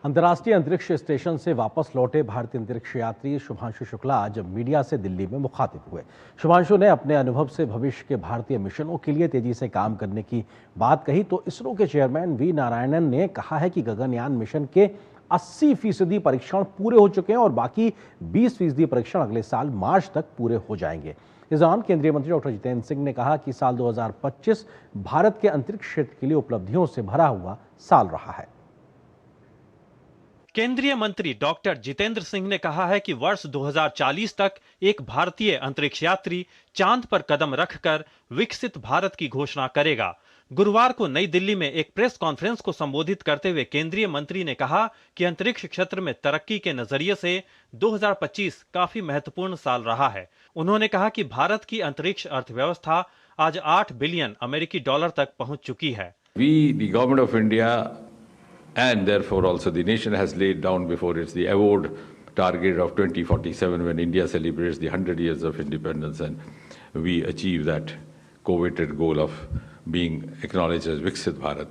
अंतर्राष्ट्रीय अंतरिक्ष स्टेशन से वापस लौटे भारतीय अंतरिक्ष यात्री शुभांशु शुक्ला आज मीडिया से दिल्ली में मुखातिब हुए। शुभांशु ने अपने अनुभव से भविष्य के भारतीय मिशनों के लिए तेजी से काम करने की बात कही तो इसरो के चेयरमैन वी नारायणन ने कहा है कि गगनयान मिशन के 80% परीक्षण पूरे हो चुके हैं और बाकी 20% परीक्षण अगले साल मार्च तक पूरे हो जाएंगे। इस दौरान केंद्रीय मंत्री डॉक्टर जितेंद्र सिंह ने कहा कि साल 2025 भारत के अंतरिक्ष क्षेत्र के लिए उपलब्धियों से भरा हुआ साल रहा है। केंद्रीय मंत्री डॉक्टर जितेंद्र सिंह ने कहा है कि वर्ष 2040 तक एक भारतीय अंतरिक्ष यात्री चांद पर कदम रखकर विकसित भारत की घोषणा करेगा। गुरुवार को नई दिल्ली में एक प्रेस कॉन्फ्रेंस को संबोधित करते हुए केंद्रीय मंत्री ने कहा कि अंतरिक्ष क्षेत्र में तरक्की के नजरिए से 2025 काफी महत्वपूर्ण साल रहा है। उन्होंने कहा कि भारत की अंतरिक्ष अर्थव्यवस्था आज $8 बिलियन अमेरिकी डॉलर तक पहुंच चुकी है। The government of India and therefore also the nation has laid down before it the award target of 2047 when India celebrates the 100 years of independence and we achieve that coveted goal of being acknowledged as Viksit Bharat.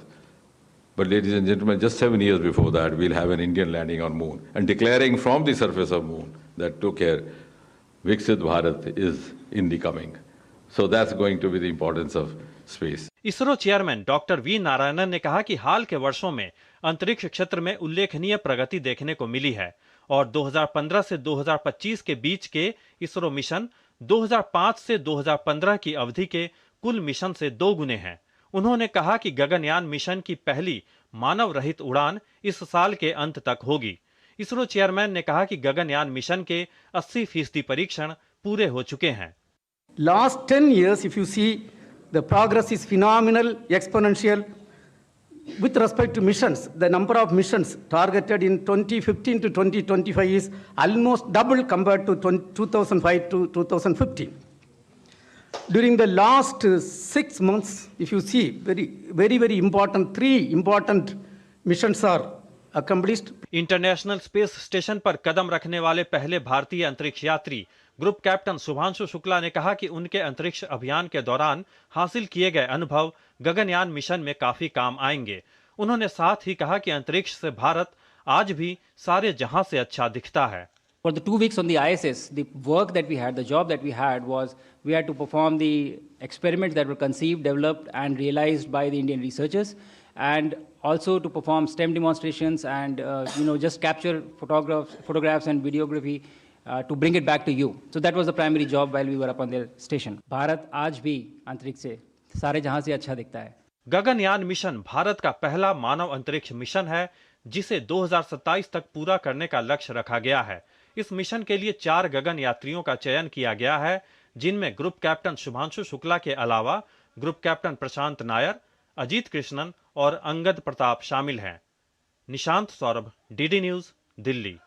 But ladies and gentlemen, just 7 years before that, we'll have an Indian landing on moon and declaring from the surface of moon that took care Viksit Bharat is in the coming. So that's going to be the importance of space. ISRO chairman doctor V Narayanan ने कहा कि हाल के वर्षों में अंतरिक्ष क्षेत्र में उल्लेखनीय प्रगति देखने को मिली है और 2015 से 2025 के बीच के इसरो मिशन 2005 से 2015 की अवधि के कुल मिशन से 2 गुने हैं। उन्होंने कहा कि गगनयान मिशन की पहली मानव रहित उड़ान इस साल के अंत तक होगी। इसरो चेयरमैन ने कहा कि गगनयान मिशन के 80% परीक्षण पूरे हो चुके हैं। Last 10 years, if you see, the progress is phenomenal, exponential. With respect to missions, the number of missions targeted in 2015 to 2025 is almost double compared to 2005 to 2015. During the last 6 months, if you see, very important, 3 important missions are accomplished. International space station पर कदम रखने वाले पहले भारतीय अंतरिक्ष यात्री group captain Shubhanshu Shukla ने कहा कि उनके अंतरिक्ष अभियान के दौरान हासिल किए गए अनुभव गगनयान मिशन में काफी काम आएंगे। उन्होंने साथ ही कहा कि अंतरिक्ष से भारत आज भी सारे जहां से अच्छा दिखता है। For the 2 weeks on the ISS, the work that we had, the job that we had was we had to perform the experiments that were conceived, developed and realized by the Indian researchers, and also to perform STEM demonstrations and just capture photographs and videography to bring it back to you. So that was the primary job while we were up on the station. Bharat आज भी अंतरिक्ष से सारे जहां से अच्छा दिखता है। गगनयान मिशन भारत का पहला मानव अंतरिक्ष मिशन है जिसे 2027 तक पूरा करने का लक्ष्य रखा गया है। इस मिशन के लिए 4 गगन यात्रियों का चयन किया गया है, जिनमें ग्रुप कैप्टन शुभांशु शुक्ला के अलावा ग्रुप कैप्टन प्रशांत नायर, अजीत कृष्णन और अंगद प्रताप शामिल हैं। Nishant Saurabh, DD news, Delhi.